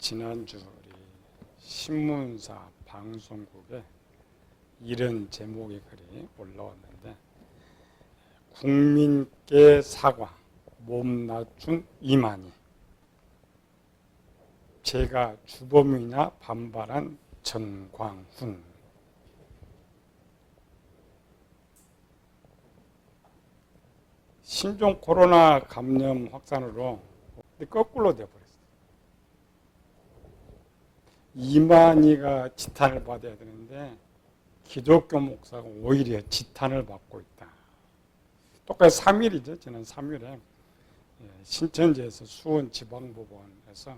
지난주 우리 신문사 방송국에 이런 제목의 글이 올라왔는데, 국민께 사과, 몸 낮춘 이만희. 제가 주범이냐 반발한 전광훈. 신종 코로나 감염 확산으로 거꾸로 되어버렸어요. 이만희가 지탄을 받아야 되는데 기독교 목사가 오히려 지탄을 받고 있다. 똑같이 3일이죠. 지난 3일에 신천지에서 수원지방법원에서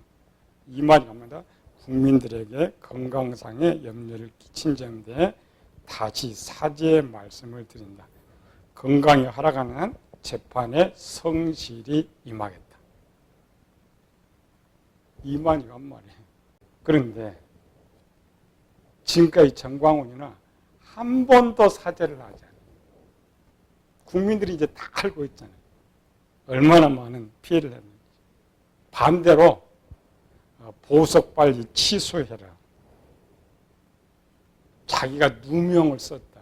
이만희가 합니다. 국민들에게 건강상의 염려를 끼친 점에 대해 다시 사죄의 말씀을 드린다. 건강이 하락하는 한 재판에 성실히 임하겠다. 이만희가 한 말이에요. 그런데 지금까지 전광훈이는 한 번도 사죄를 하지 않아요. 국민들이 이제 다 알고 있잖아요. 얼마나 많은 피해를 했는지. 반대로 보석 빨리 취소해라. 자기가 누명을 썼다.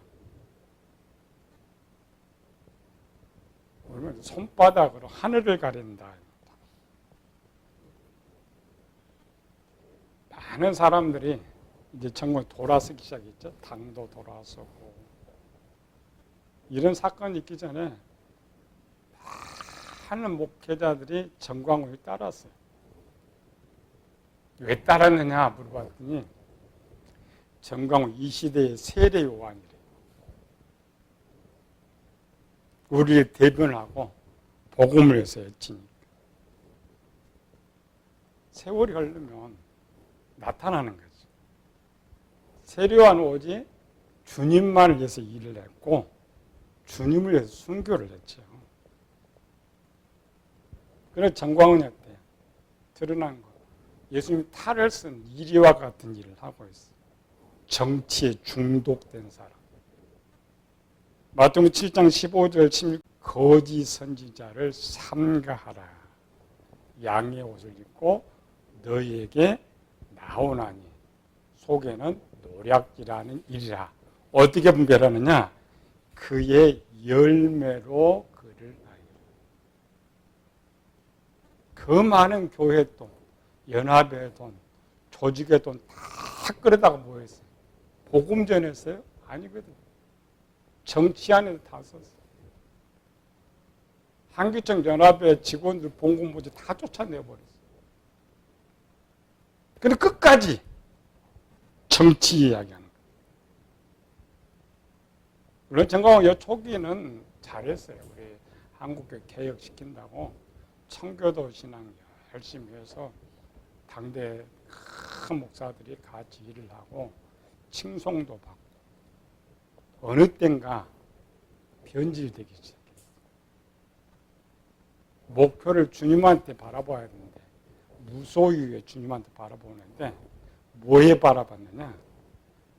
손바닥으로 하늘을 가린다. 많은 사람들이 이제 전국에 돌아서기 시작했죠. 당도 돌아서고. 이런 사건이 있기 전에 많은 목회자들이 전광훈을 따랐어요. 왜 따랐느냐 물어봤더니 전광훈 이 시대의 세례 요한이래. 우리의 대변하고 복음을 해서 외치니까. 세월이 흐르면 나타나는 거죠. 세례요한은 오직 주님만을 위해서 일을 했고 주님을 위해서 순교를 했죠. 그래서 전광훈이 어때요? 드러난 거. 예수님이 탈을 쓴 이리와 같은 일을 하고 있어요. 정치에 중독된 사람. 마태복음 7장 15절 16 거짓 선지자를 삼가하라. 양의 옷을 입고 너희에게 나오나니 속에는 노략질하는 일이라. 어떻게 분별하느냐? 그의 열매로 그를 알리라. 그 많은 교회 돈, 연합의 돈, 조직의 돈 다 끌어다가 뭐 했어요? 복음 전했어요? 아니거든. 정치 안에서 다 썼어요. 한기청 연합의 직원들 봉급모지 다 쫓아내버렸어요. 근데 끝까지 정치 이야기하는 거예요. 물론 전광훈 초기는 잘했어요. 우리 한국교 개혁시킨다고 청교도 신앙 열심히 해서 당대 큰 목사들이 같이 일을 하고 칭송도 받고 어느 땐가 변질되기 시작했어요. 목표를 주님한테 바라봐야 되는데 무소유의 주님한테 바라보는데 뭐에 바라봤느냐?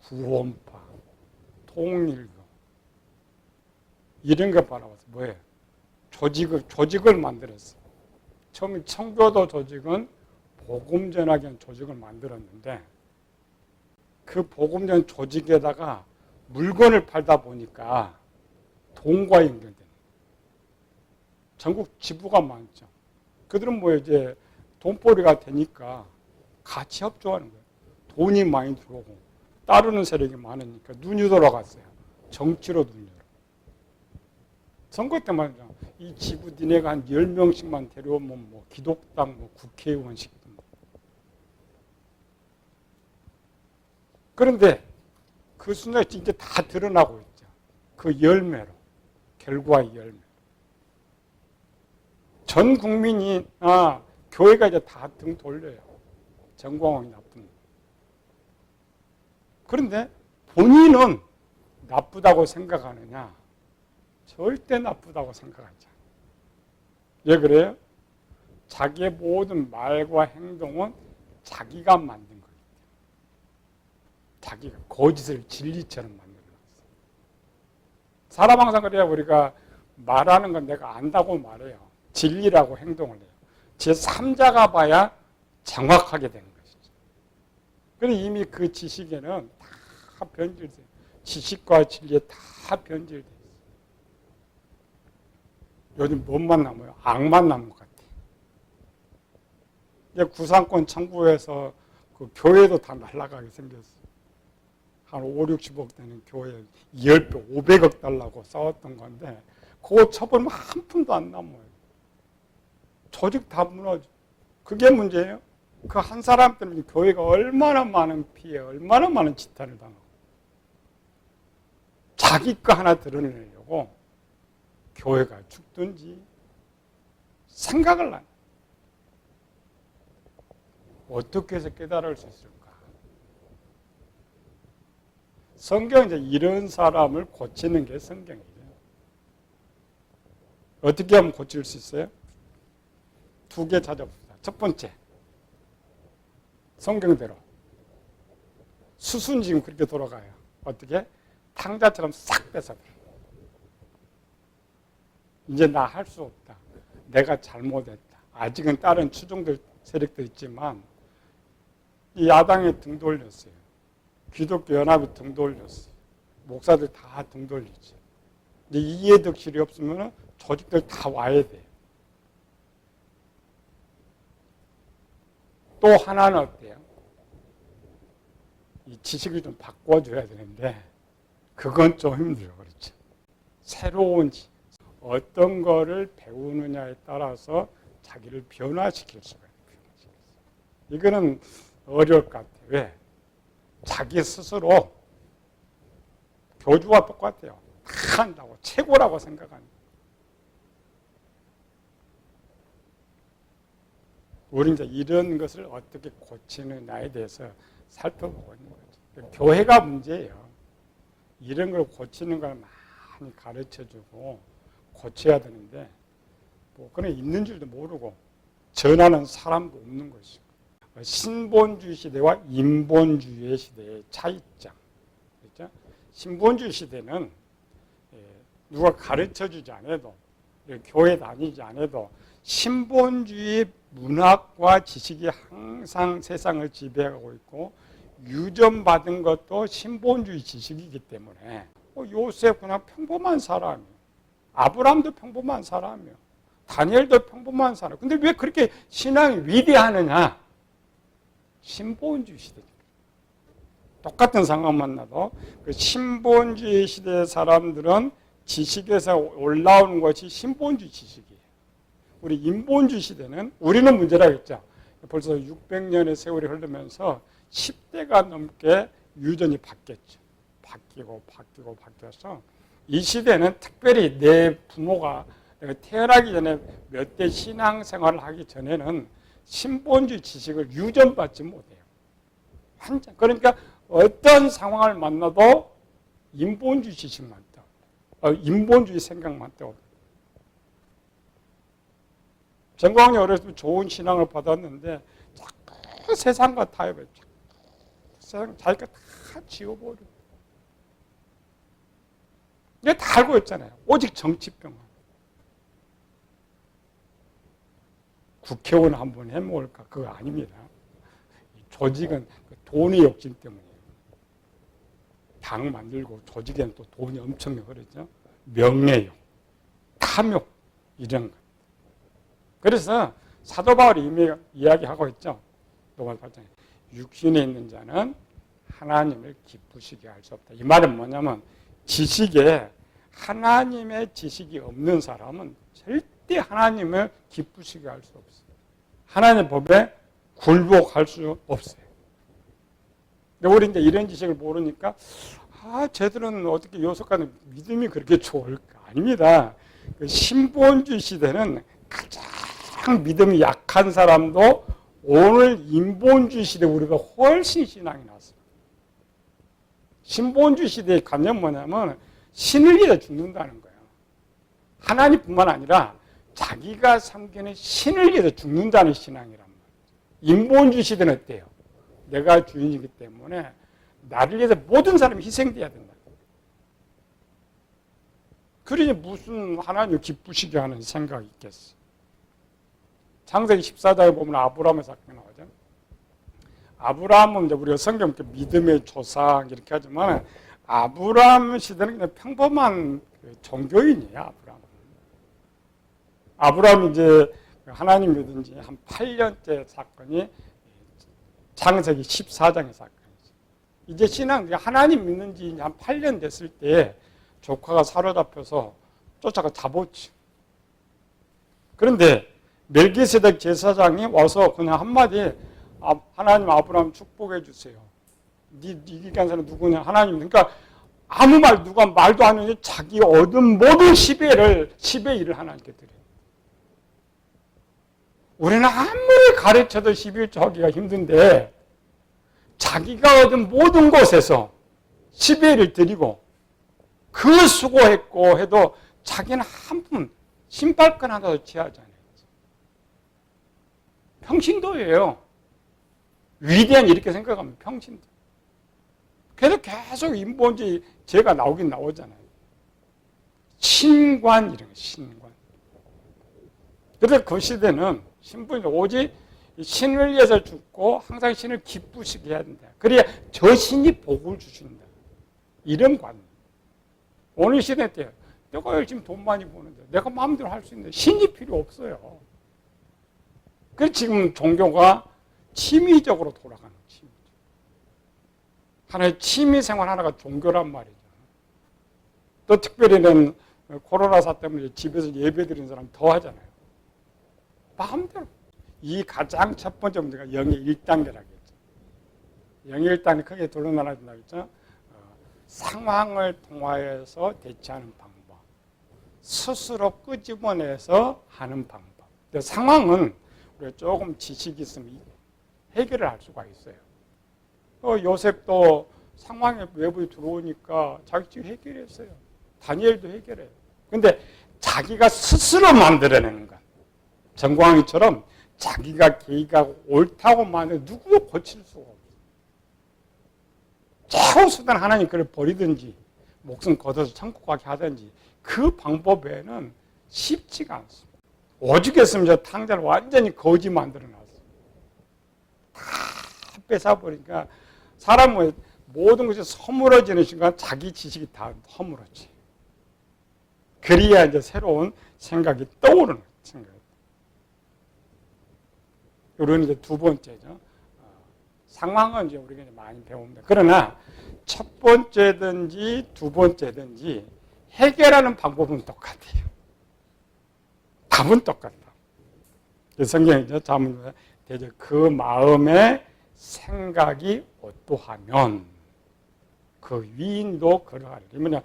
구원파, 통일교 이런 거 바라봤어요. 뭐예요? 조직을 만들었어요. 처음에 청교도 조직은 복음 전하기 위한 조직을 만들었는데 그 복음 전 조직에다가 물건을 팔다 보니까 돈과 연결되는 거예요. 전국 지부가 많죠. 그들은 뭐 이제 돈벌이가 되니까 같이 협조하는 거예요. 돈이 많이 들어오고 따르는 세력이 많으니까 눈이 돌아갔어요. 정치로 눈이 돌아. 선거 때 말이죠. 이 지부 니네가 한 10명씩만 데려오면 뭐 기독당 뭐 국회의원씩. 그런데 그 순간에 이제 다 드러나고 있죠. 그 열매로. 결과의 열매. 전 국민이 교회가 이제 다 등 돌려요. 전광훈이 나쁜. 그런데 본인은 나쁘다고 생각하느냐? 절대 나쁘다고 생각하지 않아요. 왜 그래요? 자기의 모든 말과 행동은 자기가 만든 거예요. 자기가 거짓을 진리처럼 만들어놨어요. 사람 항상 그래야 우리가 말하는 건 내가 안다고 말해요. 진리라고 행동을 해요. 제3자가 봐야 정확하게 되는 것이죠. 그래서 이미 그 지식에는 다 변질돼. 지식과 진리에 다 변질돼 있어. 요즘 뭔만 남아요? 악만 남은 것 같아. 이제 구상권 청구해서 그 교회도 다 날아가게 생겼어. 한 5, 60억 되는 교회 10배, 500억 달라고 싸웠던 건데 그거 처벌하면 한 푼도 안 남아요. 조직 다 무너져. 그게 문제예요. 그 한 사람 때문에 교회가 얼마나 많은 피해, 얼마나 많은 지탄을 당하고 자기 거 하나 드러내려고 교회가 죽든지 생각을 안 해. 어떻게 해서 깨달을 수 있을까? 성경은 이제 이런 사람을 고치는 게 성경이에요. 어떻게 하면 고칠 수 있어요? 2개 찾아봅시다. 첫 번째, 성경대로. 수순 지금 그렇게 돌아가요. 어떻게? 탕자처럼 싹 뺏어버려. 이제 나 할 수 없다. 내가 잘못했다. 아직은 다른 추종들 세력도 있지만 이 야당에 등 돌렸어요. 기독교 연합이 등 돌렸어요. 목사들 다 등 돌리지. 이제 이해득실이 없으면 조직들 다 와야 돼요. 또 하나는 어때요? 이 지식을 좀 바꿔줘야 되는데 그건 좀 힘들어요. 그렇죠? 새로운 어떤 거를 배우느냐에 따라서 자기를 변화시킬 수가 있어요. 이거는 어려울 것 같아요. 왜? 자기 스스로 교주와 똑같아요. 다 한다고 최고라고 생각합니다. 우리 이제 이런 것을 어떻게 고치느냐에 대해서 살펴보고 있는 거죠. 교회가 문제예요. 이런 걸 고치는 걸 많이 가르쳐주고 고쳐야 되는데 뭐 그런 있는 줄도 모르고 전하는 사람도 없는 것이고 신본주의 시대와 인본주의 시대의 차이점. 그렇죠? 신본주의 시대는 누가 가르쳐주지 않아도 교회 다니지 않아도 신본주의 문학과 지식이 항상 세상을 지배하고 있고 유전받은 것도 신본주의 지식이기 때문에 요셉 그냥 평범한 사람이에요. 아브라함도 평범한 사람이에요. 다니엘도 평범한 사람. 근데 왜 그렇게 신앙이 위대하느냐? 신본주의 시대죠. 똑같은 상황만 나도 그 신본주의 시대의 사람들은 지식에서 올라오는 것이 신본주의 지식이에요. 우리 인본주의 시대는 우리는 문제라겠죠. 벌써 600년의 세월이 흐르면서 10대가 넘게 유전이 바뀌었죠. 바뀌어서 이 시대는 특별히 내 부모가 내가 태어나기 전에 몇 대 신앙생활을 하기 전에는 신본주의 지식을 유전받지 못해요. 그러니까 어떤 상황을 만나도 인본주의 지식만 떠올려요. 인본주의 생각만 떠올려요. 정광이 어렸을 때 좋은 신앙을 받았는데 자꾸 세상과 타협해요. 세상 자기가 다 지워버려. 이게 다 알고 있잖아요. 오직 정치병만. 국회의원 한번 해먹을까? 그거 아닙니다. 조직은 돈의 욕심 때문이에요. 당 만들고 조직에는 또 돈이 엄청 흐르죠. 명예욕, 탐욕 이런 것. 그래서 사도 바울이 이미 이야기하고 있죠. 로마서 8장에 육신에 있는 자는 하나님을 기쁘시게 할 수 없다. 이 말은 뭐냐면 지식에 하나님의 지식이 없는 사람은 절대 하나님을 기쁘시게 할 수 없어요. 하나님의 법에 굴복할 수 없어요. 근데 우리 이제 이런 지식을 모르니까 쟤들은 어떻게 요속하는 믿음이 그렇게 좋을까? 아닙니다. 그 신본주의 시대는 가장 믿음이 약한 사람도 오늘 인본주의 시대 우리가 훨씬 신앙이 났어요. 신본주의 시대의 관념은 뭐냐면 신을 위해 죽는다는 거예요. 하나님뿐만 아니라 자기가 섬기는 신을 위해서 죽는다는 신앙이란 말이에요. 인본주의 시대는 어때요? 내가 주인이기 때문에 나를 위해서 모든 사람이 희생돼야 된다. 그러니 무슨 하나님 기쁘시게 하는 생각이 있겠어. 창세기 14장에 보면 아브라함의 사건이 나오죠. 아브라함은 이제 우리가 성경 믿음의 조상 이렇게 하지만 아브라함 시대는 그냥 평범한 종교인이에요. 아브라함이 이제 하나님 믿은 지 한 8년째 사건이 창세기 14장의 사건이죠. 이제 신앙, 하나님 믿는 지 한 8년 됐을 때 조카가 사로잡혀서 쫓아가 잡았지. 그런데 멜기세덱 제사장이 와서 그냥 한마디, 하나님 아브라함 축복해 주세요. 네 기간사는 누구냐? 하나님. 그러니까 아무 말, 누가 말도 안 하니 자기 얻은 모든 10의 1을 하나님께 드려요. 우리는 아무리 가르쳐도 11조 하기가 힘든데 자기가 얻은 모든 곳에서 10의 1을 드리고 그 수고했고 해도 자기는 한 푼 신발끈 하나도 취하지 않아요. 평신도예요. 위대한 이렇게 생각하면 평신도. 그래서 계속 인본주의 죄가 나오긴 나오잖아요. 신관 이런 거, 신관. 그래서 그 시대는 신분이 오직 신을 위해서 죽고 항상 신을 기쁘시게 해야 된다. 그래야 저 신이 복을 주신다. 이런 관념. 오늘 시대 때 내가 열심히 돈 많이 버는데 내가 마음대로 할 수 있는데 신이 필요 없어요. 그래서 지금 종교가 취미적으로 돌아가는 취미. 하나의 취미 생활 하나가 종교란 말이죠. 또 특별히는 코로나사 때문에 집에서 예배 드리는 사람 더 하잖아요. 마음대로. 이 가장 첫 번째 문제가 영의 1단계라고 했죠. 영의 1단계 크게 둘로 나눠진다고 했죠. 상황을 통하여서 대처하는 방법. 스스로 끄집어내서 하는 방법. 상황은 우리가 조금 지식이 있으면 해결을 할 수가 있어요. 요셉도 상황에 외부에 들어오니까 자기 집 해결했어요. 다니엘도 해결해요. 근데 자기가 스스로 만들어내는 것. 정광이처럼 자기가 계획하고 옳다고 만든 누구도 고칠 수가 없어요. 최후수단 하나님 그를 버리든지 목숨 걷어서 천국 가게 하든지 그 방법 외에는 쉽지가 않습니다. 오죽했으면 저 탕자를 완전히 거지 만들어놨어요. 다 뺏어버리니까 사람은 모든 것이 허물어지는 순간 자기 지식이 다 허물어지. 그래야 이제 새로운 생각이 떠오르는 생각. 이런 이제 두 번째죠. 상황은 이제 우리가 많이 배웁니다. 그러나 첫 번째든지 두 번째든지 해결하는 방법은 똑같아요. 답은 똑같다. 성경이죠. 자문에 대저 그 마음의 생각이 어떠하면 그 위인도 그러하리라. 뭐냐?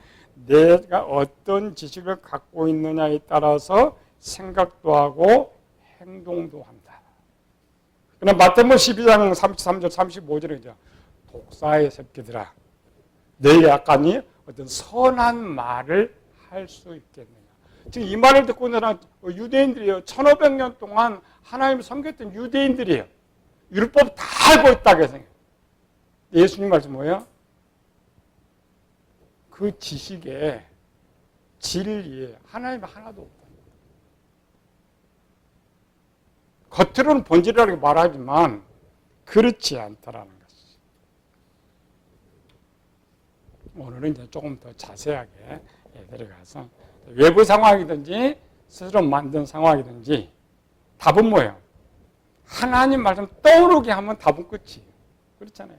내가 어떤 지식을 갖고 있느냐에 따라서 생각도 하고 행동도 한다. 그럼 마태복음 12장 33절 35절이죠. 독사의 새끼들아, 너희 약간이 어떤 선한 말을 할 수 있겠느냐. 지금 이 말을 듣고 있는 유대인들이에요. 1500년 동안 하나님을 섬겼던 유대인들이에요. 율법 다 알고 있다고 생각해요. 예수님 말씀 뭐예요? 그 지식에 진리에 하나님 하나도 없다. 겉으로는 본질이라고 말하지만 그렇지 않다라는 것이죠. 오늘은 이제 조금 더 자세하게 들어가서 외부 상황이든지 스스로 만든 상황이든지 답은 뭐예요? 하나님 말씀 떠오르게 하면 답은 끝이에요. 그렇잖아요.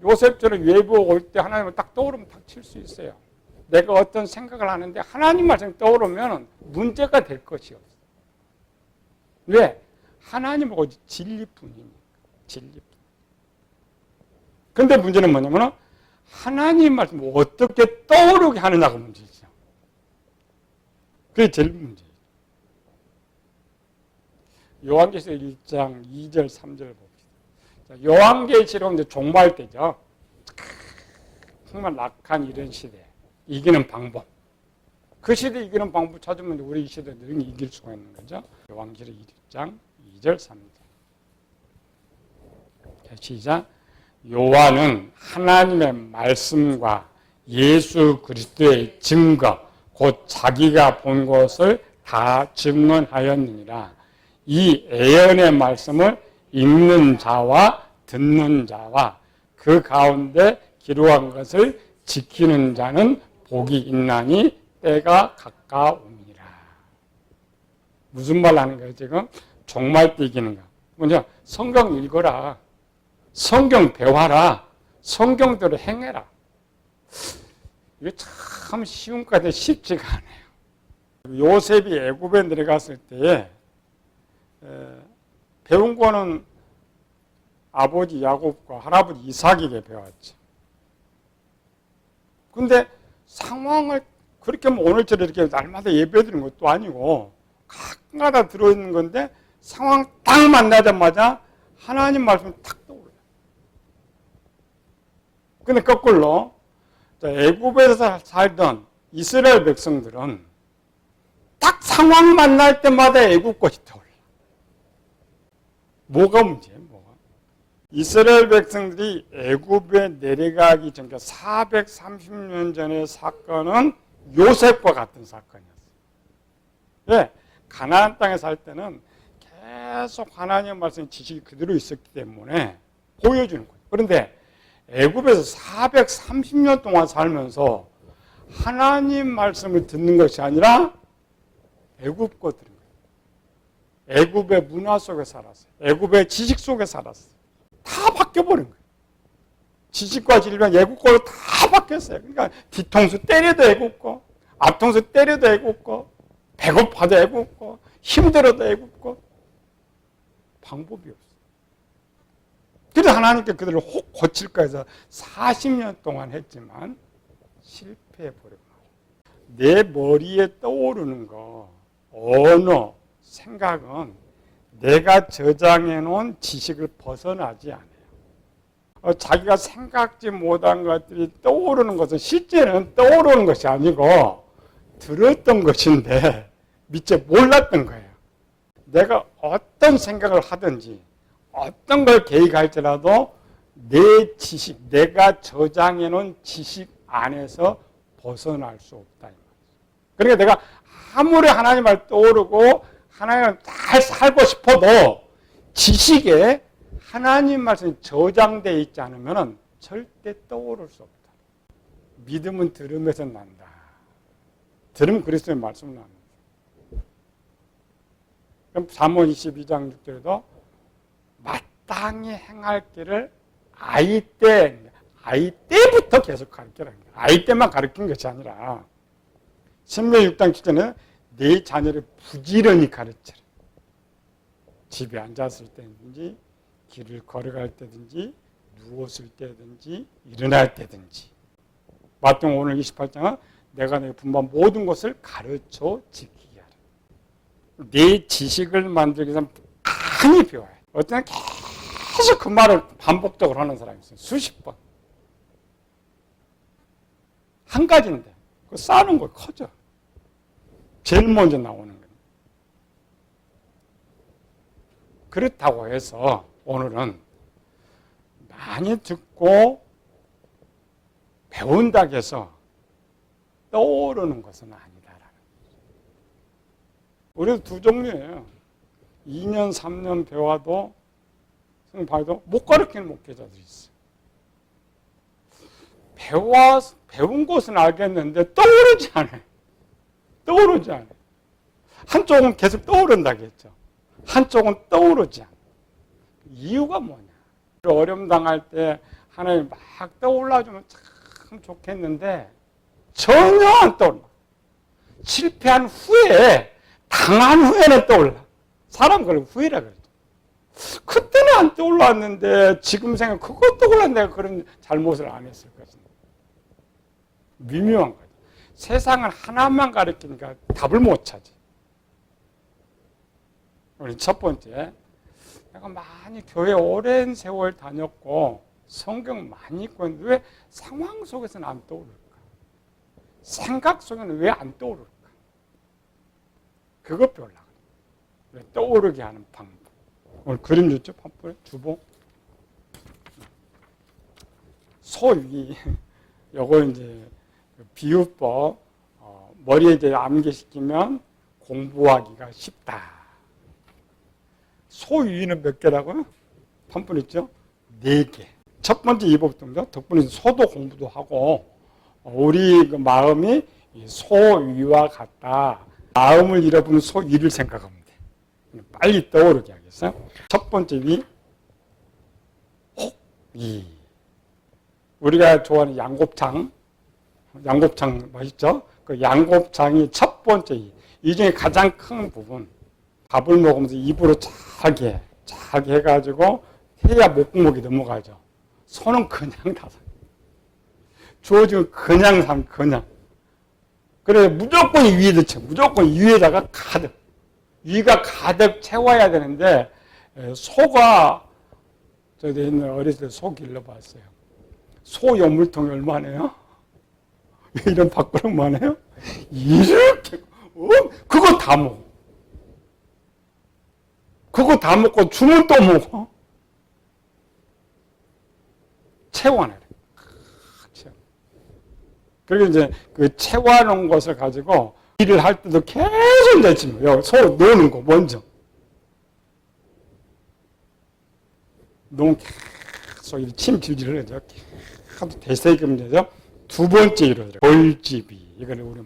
요셉처럼 외부 올 때 하나님을 딱 떠오르면 딱 칠 수 있어요. 내가 어떤 생각을 하는데 하나님 말씀이 떠오르면 문제가 될 것이 없어요. 왜? 하나님은 오직 진리뿐이니까. 진리뿐. 그런데 문제는 뭐냐면 하나님 말씀을 어떻게 떠오르게 하느냐가 문제죠. 그게 제일 문제예요. 요한계시록 1장 2절 3절 봅시다. 요한계시록 이제 종말 때죠. 정말 낙한 이런 시대. 이기는 방법. 그 시대 이기는 방법 찾으면 우리 이 시대들은 이길 수가 있는 거죠. 요한계시록 1장 2절 3절. 시작. 요한은 하나님의 말씀과 예수 그리스도의 증거, 곧 자기가 본 것을 다 증언하였느니라. 이 예언의 말씀을 읽는 자와 듣는 자와 그 가운데 기록한 것을 지키는 자는 복이 있나니 때가 가까움이라. 무슨 말 하는 거예요 지금? 종말 때 이기는 거. 뭐냐? 성경 읽어라. 성경 배워라. 성경대로 행해라. 이게 참 쉬운 건데 쉽지가 않아요. 요셉이 애굽에 내려갔을 때 배운 거는 아버지 야곱과 할아버지 이삭에게 배웠죠. 근데 상황을 그렇게 오늘처럼 이렇게 날마다 예배드리는 것도 아니고 가끔가다 들어있는 건데 상황 딱 만나자마자 하나님 말씀이 탁 떠올라요. 근데 거꾸로 애굽에서 살던 이스라엘 백성들은 딱 상황 만날 때마다 애굽 것이 떠올라요. 뭐가 문제예요? 뭐가? 이스라엘 백성들이 애굽에 내려가기 전 430년 전의 사건은 요셉과 같은 사건이었어요. 왜? 가나안 땅에 살 때는 계속 하나님의 말씀 지식이 그대로 있었기 때문에 보여주는 거예요. 그런데 애굽에서 430년 동안 살면서 하나님 말씀을 듣는 것이 아니라 애굽 거 들은 거예요. 애굽의 문화 속에 살았어요. 애굽의 지식 속에 살았어요. 다 바뀌어버린 거예요. 지식과 진리는 애굽 거로 다 바뀌었어요. 그러니까 뒤통수 때려도 애굽 거, 앞통수 때려도 애굽 거, 배고파도 애굽 거, 힘들어도 애굽 거. 방법이 없어요. 그래서 하나님께 그들을 혹 고칠까 해서 40년 동안 했지만 실패해버리고 내 머리에 떠오르는 거, 언어, 생각은 내가 저장해 놓은 지식을 벗어나지 않아요. 자기가 생각지 못한 것들이 떠오르는 것은 실제는 떠오르는 것이 아니고 들었던 것인데 미처 몰랐던 거예요. 내가 어떤 생각을 하든지 어떤 걸 계획할지라도 내 지식, 내가 저장해 놓은 지식 안에서 벗어날 수 없다. 그러니까 내가 아무리 하나님 말 떠오르고 하나님을 잘 살고 싶어도 지식에 하나님 말씀이 저장되어 있지 않으면 절대 떠오를 수 없다. 믿음은 들음에서 난다. 들음 그리스도의 말씀을 납니다. 그럼 잠언 22장 6절에도 마땅히 행할 길을 아이 때부터 계속 가르치라는 거예요. 아이 때만 가르친 것이 아니라 신명기 6장 7절에는 내 자녀를 부지런히 가르치라. 집에 앉았을 때든지 길을 걸어갈 때든지 누웠을 때든지 일어날 때든지 마태복음 오늘 28장은 내가 내게 분부한 모든 것을 가르쳐 지키게 하라. 내 지식을 만들기 위해서 많이 배워야 해. 어떤 계속 그 말을 반복적으로 하는 사람이 있어요. 수십 번. 한 가지인데 그 쌓는 거 커져. 제일 먼저 나오는 거예요. 그렇다고 해서 오늘은 많이 듣고 배운다고 해서 떠오르는 것은 아니다라는 거죠. 우리도 두 종류예요. 2년, 3년 배워도 봐도 못 가르치는 목회자들이 있어요. 배운 것은 알겠는데 떠오르지 않아요. 떠오르지 않아요. 한쪽은 계속 떠오른다고 했죠. 한쪽은 떠오르지 않아요. 이유가 뭐냐? 어려움 당할 때 하나님 막 떠올라주면 참 좋겠는데 전혀 안 떠올라. 실패한 후에, 당한 후에는 떠올라. 사람 그걸 후회라 그러죠. 그때는 안 떠올랐는데 지금 생각 그거 떠올라 내가 그런 잘못을 안 했을 것인데. 미묘한 거죠. 세상은 하나만 가르치니까 답을 못 찾지. 우리 첫 번째, 내가 많이 교회 오랜 세월 다녔고 성경 많이 읽고 있는데 왜 상황 속에서는 안 떠오를까? 생각 속에는 왜 안 떠오를까? 그거 배우려고. 떠오르게 하는 방법. 오늘 그림 줬죠? 팜플렛 주보. 소위 요거 이제 비유법 머리에 이제 암기시키면 공부하기가 쉽다. 소위는 몇 개라고요? 판본 있죠? 4개. 첫 번째 이법동작, 덕분에 소도 공부도 하고, 우리 그 마음이 소위와 같다. 마음을 잃어버린 소위를 생각하면 돼. 빨리 떠오르게 하겠어요? 첫 번째 위, 혹위. 우리가 좋아하는 양곱창 맛있죠? 그 양곱창이 첫 번째 이 중에 가장 큰 부분. 밥을 먹으면서 입으로 잘게 해가지고 해야 목구멍이 넘어가죠. 손은 그냥 다 주어지면 그냥. 그래 무조건 위에다 채워. 무조건 위에다가 가득. 위가 가득 채워야 되는데 소가 저도 옛날 어렸을 때 소 길러봤어요. 소 연물통이 얼마네요? 이런 밥그릇만 해요? 이렇게 그거 다 먹어. 그거 다 먹고 주면 또 먹어. 채워놔요. 그리고 이제 그 채워놓은 것을 가지고 일을 할 때도 계속 내치면 소 노는 거 먼저. 너무 계속 침 질질 흘려져. 계속 되새기면 되죠. 두 번째 이루어져요. 벌집이. 이거는 우리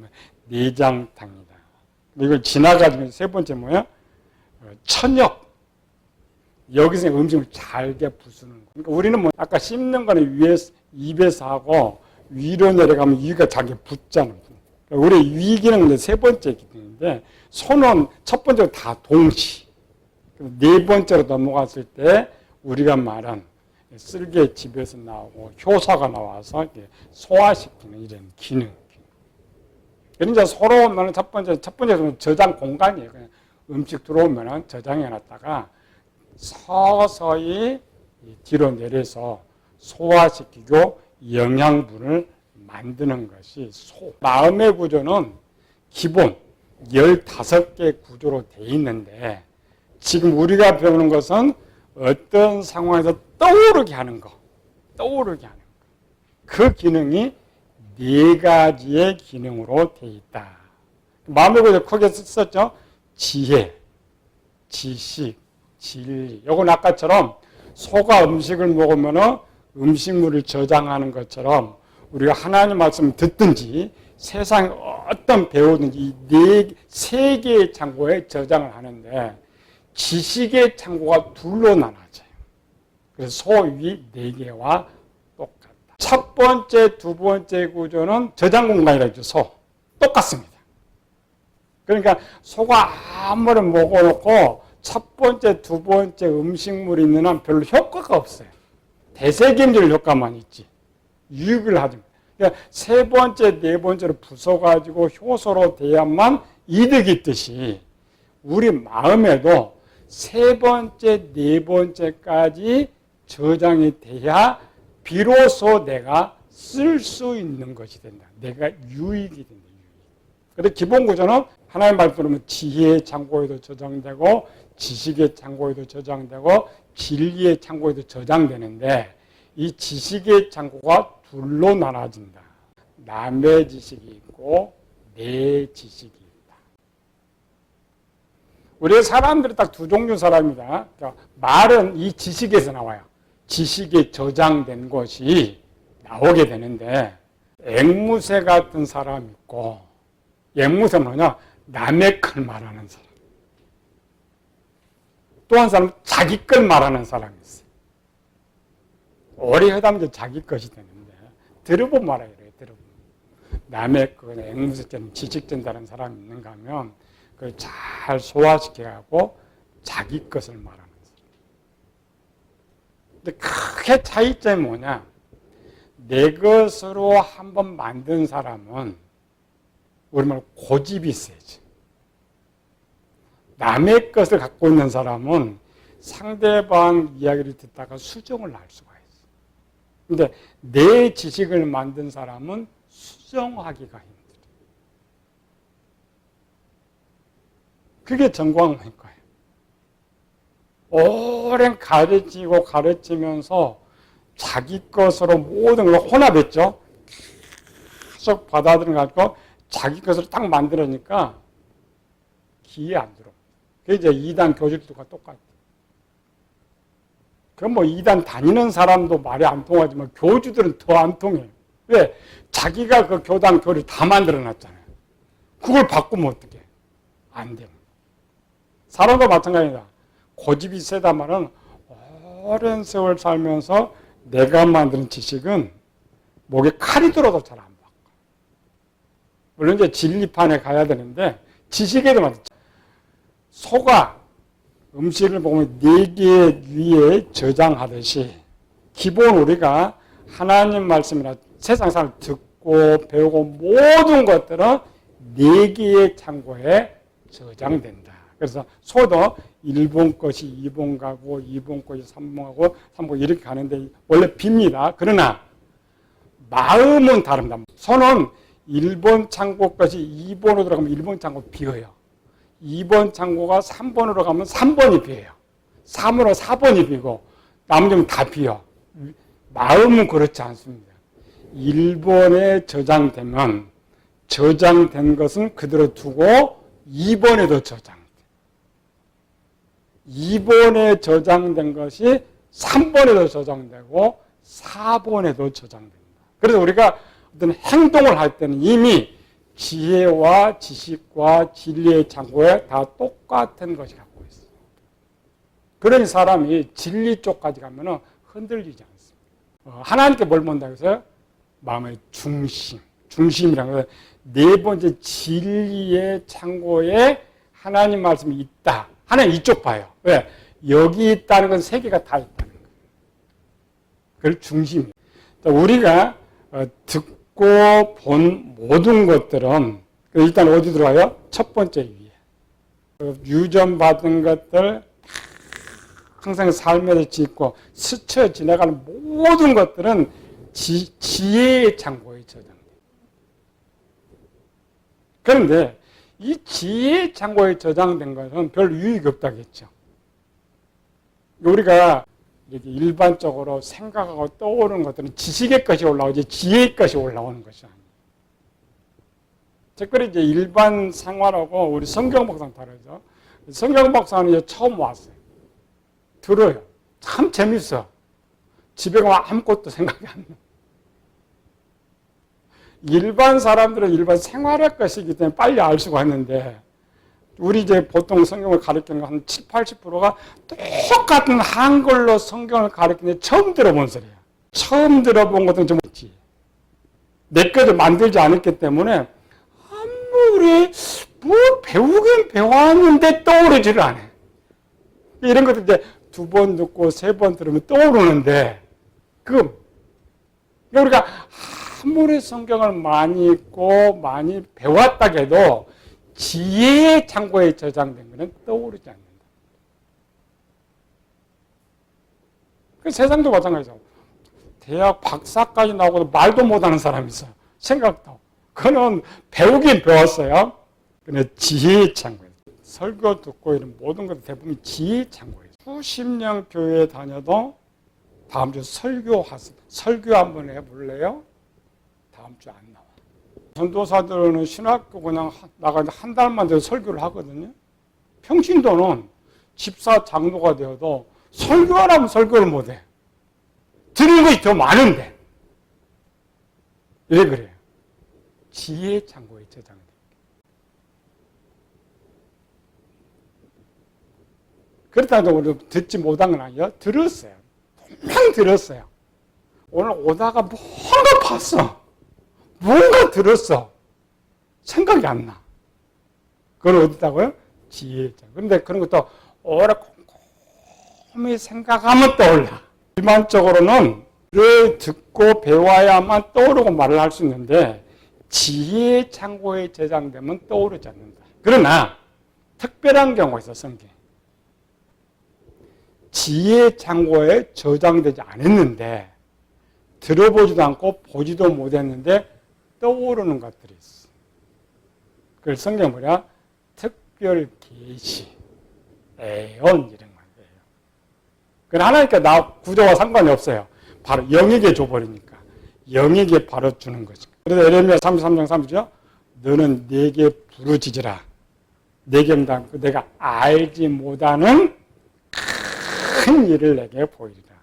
내장탕이다. 이걸 지나가지고 세 번째 뭐야? 천역. 여기서 음식을 잘게 부수는 거. 그러니까 우리는 뭐 아까 씹는 거는 위에서 입에서 하고 위로 내려가면 위가 자기 붙잖아. 그러니까 우리 위 기능은 세 번째 기능인데 손은 첫 번째로 다 동시. 네 번째로 넘어갔을 때 우리가 말한 쓸개 집에서 나오고 효소가 나와서 소화시키는 이런 기능. 그러니까 서로 오면 첫 번째 저장 공간이에요. 그냥 음식 들어오면 저장해놨다가 서서히 뒤로 내려서 소화시키고 영양분을 만드는 것이 소. 마음의 구조는 기본 15개 구조로 되어 있는데 지금 우리가 배우는 것은 어떤 상황에서 떠오르게 하는 거. 그 기능이 4가지의 기능으로 되어 있다. 마음의 구조 크게 썼죠. 지혜, 지식, 진리. 요건 아까처럼 소가 음식을 먹으면 음식물을 저장하는 것처럼 우리가 하나님 말씀 듣든지 세상에 어떤 배우든지 이 3개의 창고에 저장을 하는데 지식의 창고가 둘로 나눠져요. 그래서 소위 4개와 똑같다. 첫 번째, 두 번째 구조는 저장 공간이라고 하죠. 소. 똑같습니다. 그러니까 소가 아무리 먹어놓고 첫 번째, 두 번째 음식물이 있는 한 별로 효과가 없어요. 대세균질 효과만 있지. 유익을 하지. 그러니까 세 번째, 네 번째로 부숴가지고 효소로 돼야만 이득이 있듯이 우리 마음에도 세 번째, 네 번째까지 저장이 돼야 비로소 내가 쓸 수 있는 것이 된다. 내가 유익이 된다. 그런데 기본 구조는 하나님 말씀으로 지혜의 창고에도 저장되고 지식의 창고에도 저장되고 진리의 창고에도 저장되는데 이 지식의 창고가 둘로 나눠진다. 남의 지식이 있고 내 지식이 있다. 우리 사람들이 딱 두 종류 사람이다. 그러니까 말은 이 지식에서 나와요. 지식에 저장된 것이 나오게 되는데 앵무새 같은 사람이 있고 앵무새는 뭐냐? 남의 걸 말하는 사람. 또 한 사람은 자기 걸 말하는 사람이 있어요. 오래 하다 보면 자기 것이 되는데 들어보면 알아요. 들어보면. 남의 거 앵무새처럼 지식 전달하는 사람이 있는가 하면 그걸 잘 소화시켜가고 자기 것을 말하는 사람. 근데 크게 차이점이 뭐냐? 내 것으로 한번 만든 사람은 우리말로 고집이 세지. 남의 것을 갖고 있는 사람은 상대방 이야기를 듣다가 수정을 할 수가 있어. 근데 내 지식을 만든 사람은 수정하기가 힘들어. 그게 정광훈일 거예요. 오랜 가르치면서 자기 것으로 모든 걸 혼합했죠. 계속 받아들여가지고 자기 것으로 딱 만들으니까 귀에 안 들어. 그게 이제 이단 교실들과 똑같아. 그럼 뭐 이단 다니는 사람도 말이 안 통하지만 교주들은 더 안 통해요. 왜? 자기가 그 교단 교리 다 만들어 놨잖아요. 그걸 바꾸면 어떡해? 안 돼요. 사람도 마찬가지다. 고집이 세다마는 오랜 세월 살면서 내가 만드는 지식은 목에 칼이 들어도 잘 안 바꿔. 물론 이제 진리판에 가야 되는데 지식에도 마찬가지. 소가 음식을 보면 4개 위에 저장하듯이 기본 우리가 하나님 말씀이나 세상 사람을 듣고 배우고 모든 것들은 4개의 창고에 저장된다. 그래서 소도 1번 것이 2번 가고 2번 것이 3번 가고 3번 이렇게 가는데 원래 빕니다. 그러나 마음은 다릅니다. 소는 1번 창고 것이 2번으로 들어가면 1번 창고 비어요. 2번 창고가 3번으로 가면 3번이 비어요. 3으로 4번이 비고 나머지는 다 비어. 마음은 그렇지 않습니다. 1번에 저장되면 저장된 것은 그대로 두고 2번에도 저장돼. 2번에 저장된 것이 3번에도 저장되고 4번에도 저장된다. 그래서 우리가 어떤 행동을 할 때는 이미 지혜와 지식과 진리의 창고에 다 똑같은 것이 갖고 있어요. 그러니 사람이 진리 쪽까지 가면 흔들리지 않습니다. 하나님께 뭘 본다고 해서요? 마음의 중심. 중심이라는 것은 네 번째 진리의 창고에 하나님 말씀이 있다. 하나님 이쪽 봐요. 왜? 여기 있다는 건 세 개가 다 있다는 거예요. 그걸 중심이에요. 우리가 듣고 본 모든 것들은 일단 어디 들어가요? 첫 번째 위에. 유전받은 것들 항상 삶에서 짓고 스쳐 지나가는 모든 것들은 지혜의 창고에 저장돼요. 그런데 이 지혜의 창고에 저장된 것은 별 유익이 없다겠죠. 우리가 이렇게 일반적으로 생각하고 떠오르는 것들은 지식의 것이 올라오지 지혜의 것이 올라오는 것이 아니에요. 특별히 이제 일반 생활하고 우리 성경 목사는 다르죠. 성경 목사는 이제 처음 왔어요. 들어요. 참 재밌어. 집에 가면 아무것도 생각이 안 나. 일반 사람들은 일반 생활의 것이기 때문에 빨리 알 수가 있는데 우리 이제 보통 성경을 가르치는 한 70, 80%가 똑같은 한글로 성경을 가르치는데 처음 들어본 소리야. 처음 들어본 것은 좀 있지. 내 것을 만들지 않았기 때문에 아무리 뭐 배우긴 배웠는데 떠오르지를 않아. 이런 것들 이제 2번 듣고 3번 들으면 떠오르는데 우리가 아무리 성경을 많이 읽고 많이 배웠다 해도 지혜의 창고에 저장된 것은 떠오르지 않는다. 그 세상도 마찬가지죠. 대학 박사까지 나오고도 말도 못하는 사람이 있어요. 생각도. 그는 배우긴 배웠어요. 근데 지혜의 창고에. 설교 듣고 이런 모든 것들 대부분 지혜의 창고에. 수십 년 교회 다녀도 다음 주 설교 한번 해볼래요? 다음 주 안 나와. 전도사들은 신학교 그냥 나가는데 한 달만 돼도 설교를 하거든요. 평신도는 집사 장로가 되어도 설교하라면 설교를 못해. 들은 것이 더 많은데. 왜 그래요? 지혜의 창고에 저장돼. 그렇다고 우리 듣지 못한 건 아니에요. 들었어요. 분명 들었어요. 오늘 오다가 뭔가 봤어. 뭔가 들었어. 생각이 안 나. 그걸 어디다고요? 지혜의 창고. 그런데 그런 것도 오래 꼼꼼히 생각하면 떠올라. 일반적으로는 를 듣고 배워야만 떠오르고 말을 할 수 있는데 지혜의 창고에 저장되면 떠오르지 않는다. 그러나 특별한 경우가 있어, 성경에. 지혜의 창고에 저장되지 않았는데 들어보지도 않고 보지도 못했는데 떠오르는 것들이 있어. 그걸 성경 뭐냐? 특별 계시, 애언 이런 거예요. 그건 하나님께 나 구조와 상관이 없어요. 바로 영에게 줘버리니까 영에게 바로 주는 거죠. 그래서 에레미야 33장 3절이죠. 너는 내게 부르짖으라. 내게 내가 알지 못하는 큰 일을 내게 보이리라.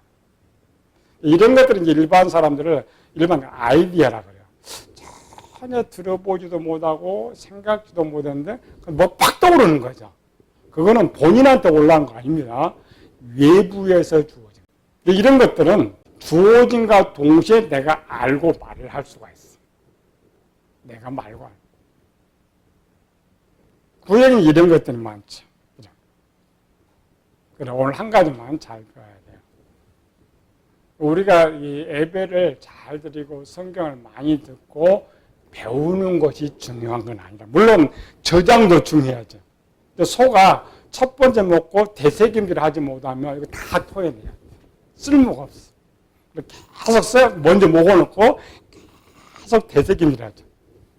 이런 것들은 이제 일반 사람들을 일반 아이디어라 그래요. 전혀 들어보지도 못하고 생각지도 못했는데 뭐 팍 떠오르는 거죠. 그거는 본인한테 올라온 거 아닙니다. 외부에서 주어진. 이런 것들은 주어진과 동시에 내가 알고 말을 할 수가 있어. 내가 말고. 구약에는 이런 것들이 많죠. 그죠? 그래, 오늘 한 가지만 잘 배워야 돼요. 우리가 이 예배를 잘 드리고 성경을 많이 듣고 배우는 것이 중요한 건 아니라, 물론 저장도 중요하죠. 소가 첫 번째 먹고 되새김질 하지 못하면 이거 다 토해내요. 쓸모가 없어. 계속 먼저 먹어놓고 계속 되새김질 하죠.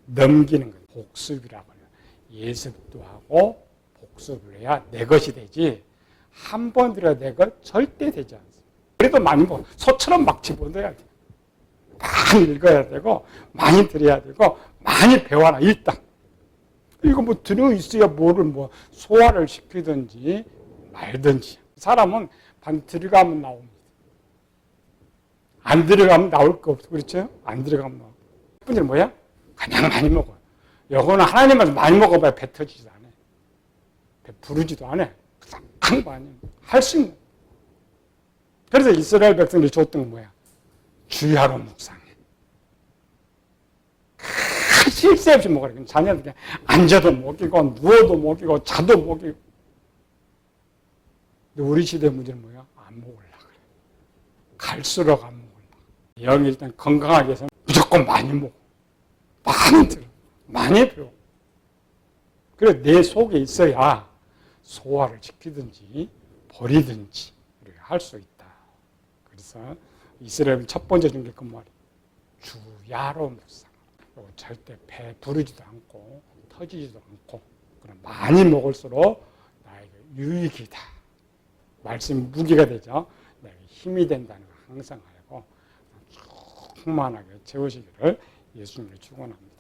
넘기는 거예요. 복습이라고 해요. 예습도 하고 복습을 해야 내 것이 되지, 한 번 들어야 내 것 절대 되지 않습니다. 그래도 많이 먹어. 소처럼 막 집어넣어야 돼. 많이 읽어야 되고, 많이 들어야 되고, 많이 배워라, 일단. 이거 뭐 들어있어야 뭐를 뭐 소화를 시키든지 말든지. 사람은 반 들어가면 나옵니다. 안 들어가면 나올 거 없어. 그렇죠? 안 들어가면 나올 거. 뿐이 뭐야? 그냥 많이 먹어요. 요거는 하나님한테 많이 먹어봐야 배 터지지도 않아요. 배 부르지도 않아요. 그냥 많이 할 수 있는. 그래서 이스라엘 백성들이 줬던 건 뭐야? 주야로 묵상해. 쉴 새 없이 먹으라. 자녀들 그냥 앉아도 먹이고, 누워도 먹이고, 자도 먹이고. 근데 우리 시대 문제는 뭐야? 안 먹으려고 그래. 갈수록 안 먹으려고. 영이 일단 건강하게 해서 무조건 많이 먹어. 많이 들어. 많이 배워. 그래, 내 속에 있어야 소화를 시키든지 버리든지 이렇게 할 수 있다. 그래서 이스라엘 첫 번째 준 게 그 말이에요. 주야로 묵상. 절대 배 부르지도 않고 터지지도 않고, 그럼 많이 먹을수록 나에게 유익이다. 말씀이 무기가 되죠. 나에게 힘이 된다는 걸 항상 알고 충만하게 채우시기를 예수님을 축원합니다.